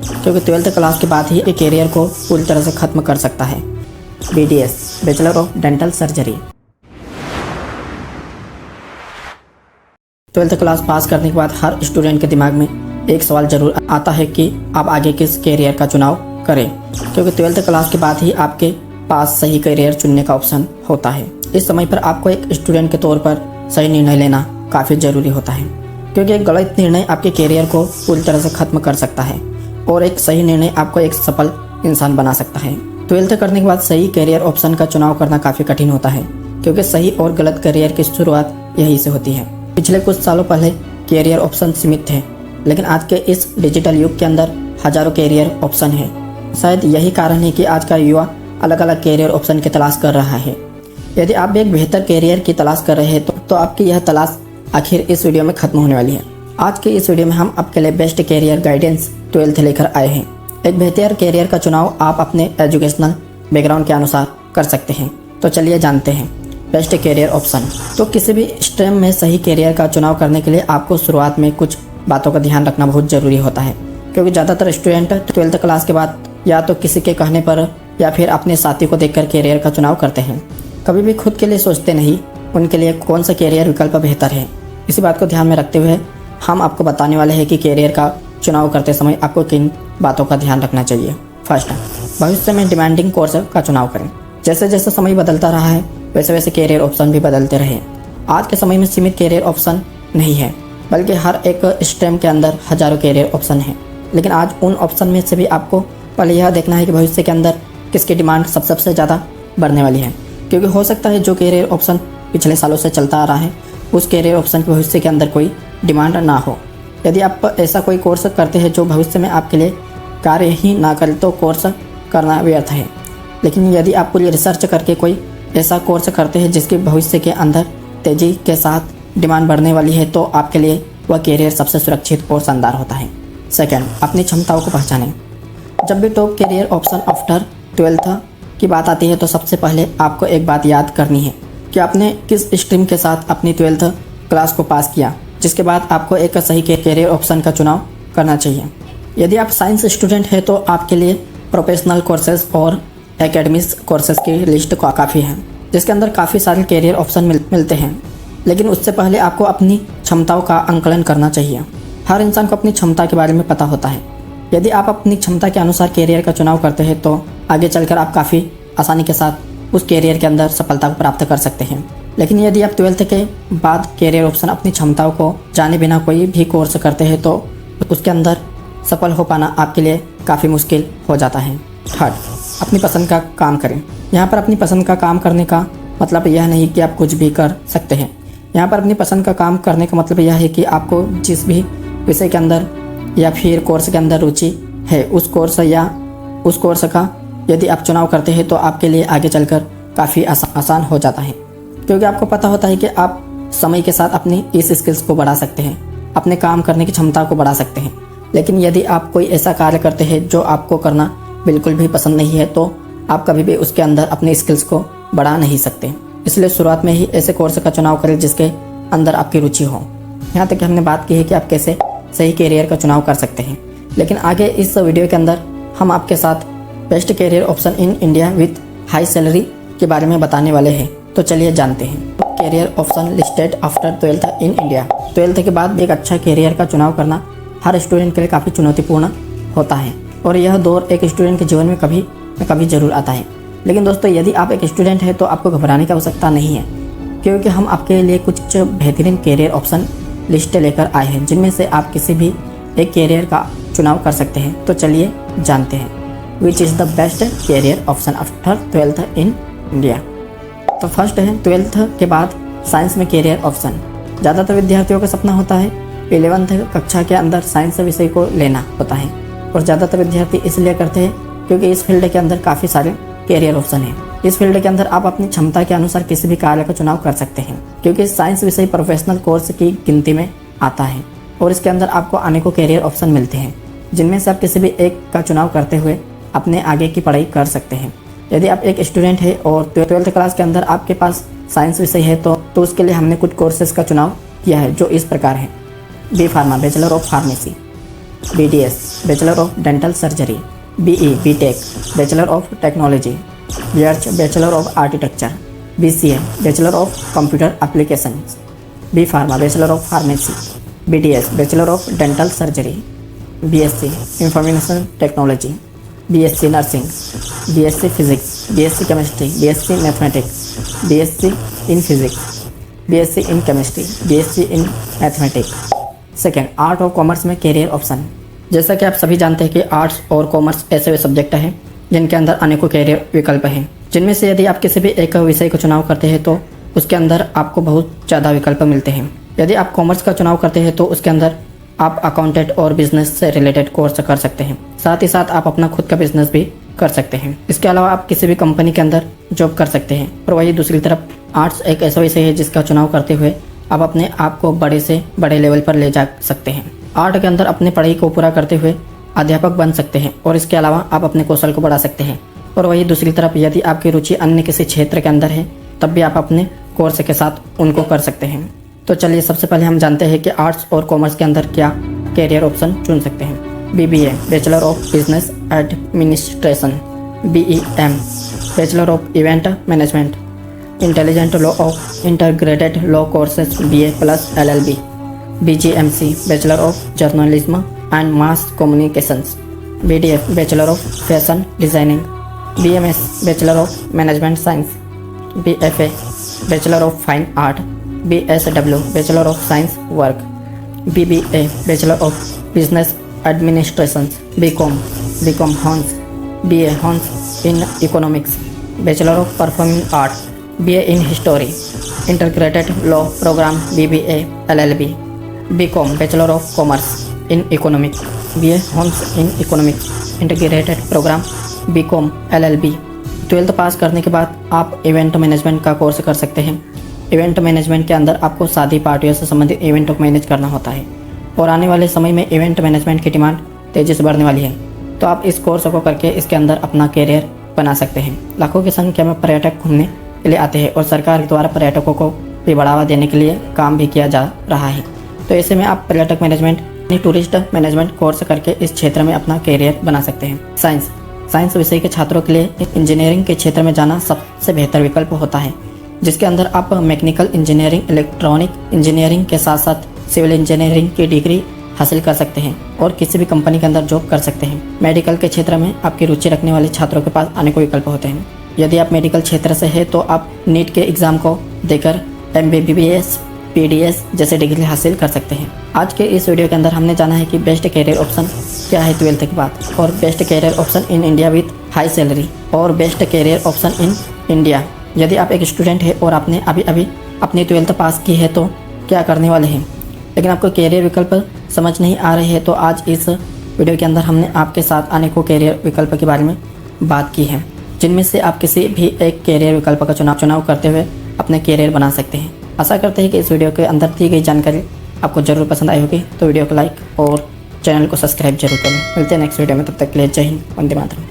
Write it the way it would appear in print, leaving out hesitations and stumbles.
क्योंकि 12th class के बाद ही एक कैरियर को पूरी तरह से ख़त्म कर सकता है। BDS bachelor of dental surgery. 12th class pass करने के बाद हर स्टूडेंट के दिमाग में एक सवाल जरूर आता है कि आप आगे किस कैरियर का चुनाव करें, क्योंकि 12th क्लास के बाद ही आपके पास सही कैरियर चुनने का ऑप्शन होता है। इस समय पर आपको एक स्टूडेंट के तौर पर सही निर्णय लेना काफ़ी ज़रूरी होता है, क्योंकि एक गलत निर्णय आपके कैरियर को पूरी तरह से ख़त्म कर सकता है और एक सही निर्णय आपको एक सफल इंसान बना सकता है। 12th करने के बाद सही कैरियर ऑप्शन का चुनाव करना काफ़ी कठिन होता है, क्योंकि सही और गलत कैरियर की शुरुआत यहीं से होती है। पिछले कुछ सालों पहले कैरियर ऑप्शन सीमित थे, लेकिन आज के इस डिजिटल युग के अंदर हज़ारों कैरियर ऑप्शन हैं। शायद यही कारण है कि आज का युवा अलग अलग कैरियर ऑप्शन की तलाश कर रहा है। यदि आप एक बेहतर कैरियर की तलाश कर रहे हैं तो आपकी यह तलाश आखिर इस वीडियो में ख़त्म होने वाली है। आज के इस वीडियो में हम आपके लिए बेस्ट कैरियर गाइडेंस 12th लेकर आए हैं। एक बेहतर कैरियर का चुनाव आप अपने एजुकेशनल बैकग्राउंड के अनुसार कर सकते हैं। तो चलिए जानते हैं बेस्ट कैरियर ऑप्शन। तो किसी भी स्ट्रीम में सही कैरियर का चुनाव करने के लिए आपको शुरुआत में कुछ बातों का ध्यान रखना बहुत ज़रूरी होता है, क्योंकि ज़्यादातर स्टूडेंट 12th क्लास के बाद या तो किसी के कहने पर या फिर अपने साथी को देखकर कैरियर का चुनाव करते हैं। कभी भी खुद के लिए सोचते नहीं उनके लिए कौन सा कैरियर विकल्प बेहतर है। इसी बात को ध्यान में रखते हुए हम आपको बताने वाले हैं कि कैरियर का चुनाव करते समय आपको किन बातों का ध्यान रखना चाहिए। फर्स्ट, भविष्य में डिमांडिंग कोर्स का चुनाव करें। जैसे जैसे समय बदलता रहा है वैसे वैसे कैरियर ऑप्शन भी बदलते रहे। आज के समय में सीमित कैरियर ऑप्शन नहीं है, बल्कि हर एक स्ट्रीम के अंदर हज़ारों कैरियर ऑप्शन हैं। लेकिन आज उन ऑप्शन में से भी आपको पहले यह देखना है कि भविष्य के अंदर किसकी डिमांड सबसे ज़्यादा बढ़ने वाली है, क्योंकि हो सकता है जो कैरियर ऑप्शन पिछले सालों से चलता आ रहा है उस कैरियर ऑप्शन के भविष्य के अंदर कोई डिमांड ना हो। यदि आप ऐसा कोई कोर्स करते हैं जो भविष्य में आपके लिए कार्य ही ना करे तो कोर्स करना व्यर्थ है। लेकिन यदि आप पूरी रिसर्च करके कोई ऐसा कोर्स करते हैं जिसके भविष्य के अंदर तेज़ी के साथ डिमांड बढ़ने वाली है तो आपके लिए वह कैरियर सबसे सुरक्षित और शानदार होता है। सेकंड, अपनी क्षमताओं को पहचानें। जब भी top career option after 12th की बात आती है तो सबसे पहले आपको एक बात याद करनी है कि आपने किस स्ट्रीम के साथ अपनी 12th क्लास को पास किया, जिसके बाद आपको एक सही कैरियर ऑप्शन का चुनाव करना चाहिए। यदि आप साइंस स्टूडेंट हैं तो आपके लिए प्रोफेशनल कोर्सेज और एकेडमिक्स कोर्सेज की लिस्ट काफ़ी है, जिसके अंदर काफ़ी सारे कैरियर ऑप्शन मिलते हैं। लेकिन उससे पहले आपको अपनी क्षमताओं का आंकलन करना चाहिए। हर इंसान को अपनी क्षमता के बारे में पता होता है। यदि आप अपनी क्षमता के अनुसार कैरियर का चुनाव करते हैं तो आगे चलकर आप काफ़ी आसानी के साथ उस कैरियर के अंदर सफलता को प्राप्त कर सकते हैं। लेकिन यदि आप 12th के बाद कैरियर ऑप्शन अपनी क्षमताओं को जाने बिना कोई भी कोर्स करते हैं तो उसके अंदर सफल हो पाना आपके लिए काफ़ी मुश्किल हो जाता है। थर्ड, अपनी पसंद का काम करें। यहाँ पर अपनी पसंद का काम करने का मतलब यह नहीं कि आप कुछ भी कर सकते हैं। यहाँ पर अपनी पसंद का काम करने का मतलब यह है कि आपको जिस भी विषय के अंदर या फिर कोर्स के अंदर रुचि है उस कोर्स का यदि आप चुनाव करते हैं तो आपके लिए आगे चलकर काफ़ी आसान हो जाता है, क्योंकि आपको पता होता है कि आप समय के साथ अपनी इस स्किल्स को बढ़ा सकते हैं, अपने काम करने की क्षमता को बढ़ा सकते हैं। लेकिन यदि आप कोई ऐसा कार्य करते हैं जो आपको करना बिल्कुल भी पसंद नहीं है तो आप कभी भी उसके अंदर अपने स्किल्स को बढ़ा नहीं सकते। इसलिए शुरुआत में ही ऐसे कोर्स का चुनाव करें जिसके अंदर आपकी रुचि हो। यहाँ तक कि हमने बात की है कि आप कैसे सही कैरियर का चुनाव कर सकते हैं, लेकिन आगे इस वीडियो के अंदर हम आपके साथ best career option in India with high salary के बारे में बताने वाले हैं। तो चलिए जानते हैं career option listed after 12th in India. 12th के बाद एक अच्छा कैरियर का चुनाव करना हर स्टूडेंट के लिए काफ़ी चुनौतीपूर्ण होता है और यह दौर एक स्टूडेंट के जीवन में कभी न कभी ज़रूर आता है। लेकिन दोस्तों, यदि आप एक स्टूडेंट हैं तो आपको घबराने की आवश्यकता नहीं है, क्योंकि हम आपके लिए कुछ बेहतरीन कैरियर ऑप्शन लिस्ट लेकर आए हैं जिनमें से आप किसी भी एक कैरियर का चुनाव कर सकते हैं। तो चलिए जानते हैं which is the best career option after 12th in India. तो फर्स्ट है 12th के बाद साइंस में कैरियर ऑप्शन। ज़्यादातर विद्यार्थियों का सपना होता है 11th कक्षा के अंदर साइंस विषय को लेना होता है, और ज़्यादातर विद्यार्थी इसलिए करते हैं क्योंकि इस फील्ड के अंदर काफ़ी सारे कैरियर ऑप्शन हैं। इस फील्ड के अंदर आप अपनी क्षमता के अनुसार किसी भी कार्य का चुनाव कर सकते हैं, क्योंकि साइंस विषय प्रोफेशनल कोर्स की गिनती में आता है और इसके अंदर आपको अनेकों कैरियर ऑप्शन मिलते हैं जिनमें से आप किसी भी एक का चुनाव करते हुए अपने आगे की पढ़ाई कर सकते हैं। यदि आप एक स्टूडेंट है और 12th क्लास के अंदर आपके पास साइंस विषय है तो उसके लिए हमने कुछ कोर्सेज का चुनाव किया है जो इस प्रकार है। B pharma bachelor of pharmacy, BDS bachelor of dental surgery, BE B Tech bachelor of technology, BArch bachelor of architecture, BCA bachelor of computer applications, B pharma bachelor of pharmacy, BDS bachelor of dental surgery, BSc information technology, BSc nursing, BSc physics, BSc chemistry, BSc mathematics, BSc in physics, BSc in chemistry, BSc in mathematics. Second, art और commerce में career option. जैसा कि आप सभी जानते हैं कि arts और कॉमर्स ऐसे सब्जेक्ट हैं जिनके अंदर अनेकों कैरियर विकल्प हैं, जिनमें से यदि आप किसी भी एक विषय को चुनाव करते हैं तो उसके अंदर आपको बहुत ज़्यादा विकल्प मिलते हैं। यदि आप कॉमर्स का चुनाव करते हैं तो उसके अंदर आप अकाउंटेंट और बिजनेस से रिलेटेड कोर्स कर सकते हैं, साथ ही साथ आप अपना खुद का बिजनेस भी कर सकते हैं। इसके अलावा आप किसी भी कंपनी के अंदर जॉब कर सकते हैं। और वही दूसरी तरफ आर्ट्स एक ऐसा विषय है जिसका चुनाव करते हुए आप अपने आप को बड़े से बड़े लेवल पर ले जा सकते हैं। आर्ट के अंदर अपनी पढ़ाई को पूरा करते हुए अध्यापक बन सकते हैं और इसके अलावा आप अपने कौशल को बढ़ा सकते हैं। और वही दूसरी तरफ यदि आपकी रुचि अन्य किसी क्षेत्र के अंदर है तब भी आप अपने कोर्स के साथ उनको कर सकते हैं। तो चलिए सबसे पहले हम जानते हैं कि आर्ट्स और कॉमर्स के अंदर क्या कैरियर ऑप्शन चुन सकते हैं। BBA bachelor of business administration, BEM bachelor of event management, intelligent law of integrated law courses BA plus LLB, BGMC bachelor of journalism and mass communications, BDF bachelor of fashion designing, BMS bachelor of management science, BFA bachelor of fine art, BSW bachelor of science work, BBA bachelor of business administration, BCom honours, BA honours in economics, bachelor of performing art, BA in history, integrated law programme BBA LLB, BCom bachelor of commerce in economics, BA honours in economics integrated programme BCom LLB। 12th pass करने के बाद आप event management का course कर सकते हैं। Event management के अंदर आपको शादी पार्टियों से संबंधित इवेंट को मैनेज करना होता है और आने वाले समय में इवेंट मैनेजमेंट की डिमांड तेज़ी से बढ़ने वाली है, तो आप इस कोर्स को करके इसके अंदर अपना कैरियर बना सकते हैं। लाखों की संख्या में पर्यटक घूमने के लिए आते हैं और सरकार द्वारा पर्यटकों को भी बढ़ावा देने के लिए काम भी किया जा रहा है। तो ऐसे में आप पर्यटक मैनेजमेंट यानी टूरिस्ट मैनेजमेंट कोर्स करके इस क्षेत्र में अपना कैरियर बना सकते हैं। साइंस विषय के छात्रों के लिए इंजीनियरिंग के क्षेत्र में जाना सबसे बेहतर विकल्प होता है, जिसके अंदर आप मैकेनिकल इंजीनियरिंग, इलेक्ट्रॉनिक इंजीनियरिंग के साथ साथ सिविल इंजीनियरिंग की डिग्री हासिल कर सकते हैं और किसी भी कंपनी के अंदर जॉब कर सकते हैं। मेडिकल के क्षेत्र में आपकी रुचि रखने वाले छात्रों के पास अनेकों विकल्प होते हैं। यदि आप मेडिकल क्षेत्र से हैं तो आप नीट के एग्ज़ाम को देकर MBBS PDS जैसे डिग्री हासिल कर सकते हैं। आज के इस वीडियो के अंदर हमने जाना है कि बेस्ट कैरियर ऑप्शन क्या है 12th के बाद, और best career option in India with high salary, और best career option in India. यदि आप एक स्टूडेंट है और आपने अभी अपनी 12th पास की है तो क्या करने वाले हैं, लेकिन आपको कैरियर विकल्प समझ नहीं आ रहे हैं, तो आज इस वीडियो के अंदर हमने आपके साथ अनेकों कैरियर विकल्प के बारे में बात की है, जिनमें से आप किसी भी एक कैरियर विकल्प का चुनाव करते हुए अपने कैरियर बना सकते हैं। आशा करते हैं कि इस वीडियो के अंदर दी गई जानकारी आपको ज़रूर पसंद आई होगी, तो वीडियो को लाइक और चैनल को सब्सक्राइब जरूर करें। मिलते हैं नेक्स्ट वीडियो में, तब तक के लिए जय हिंद, वंदे मातरम।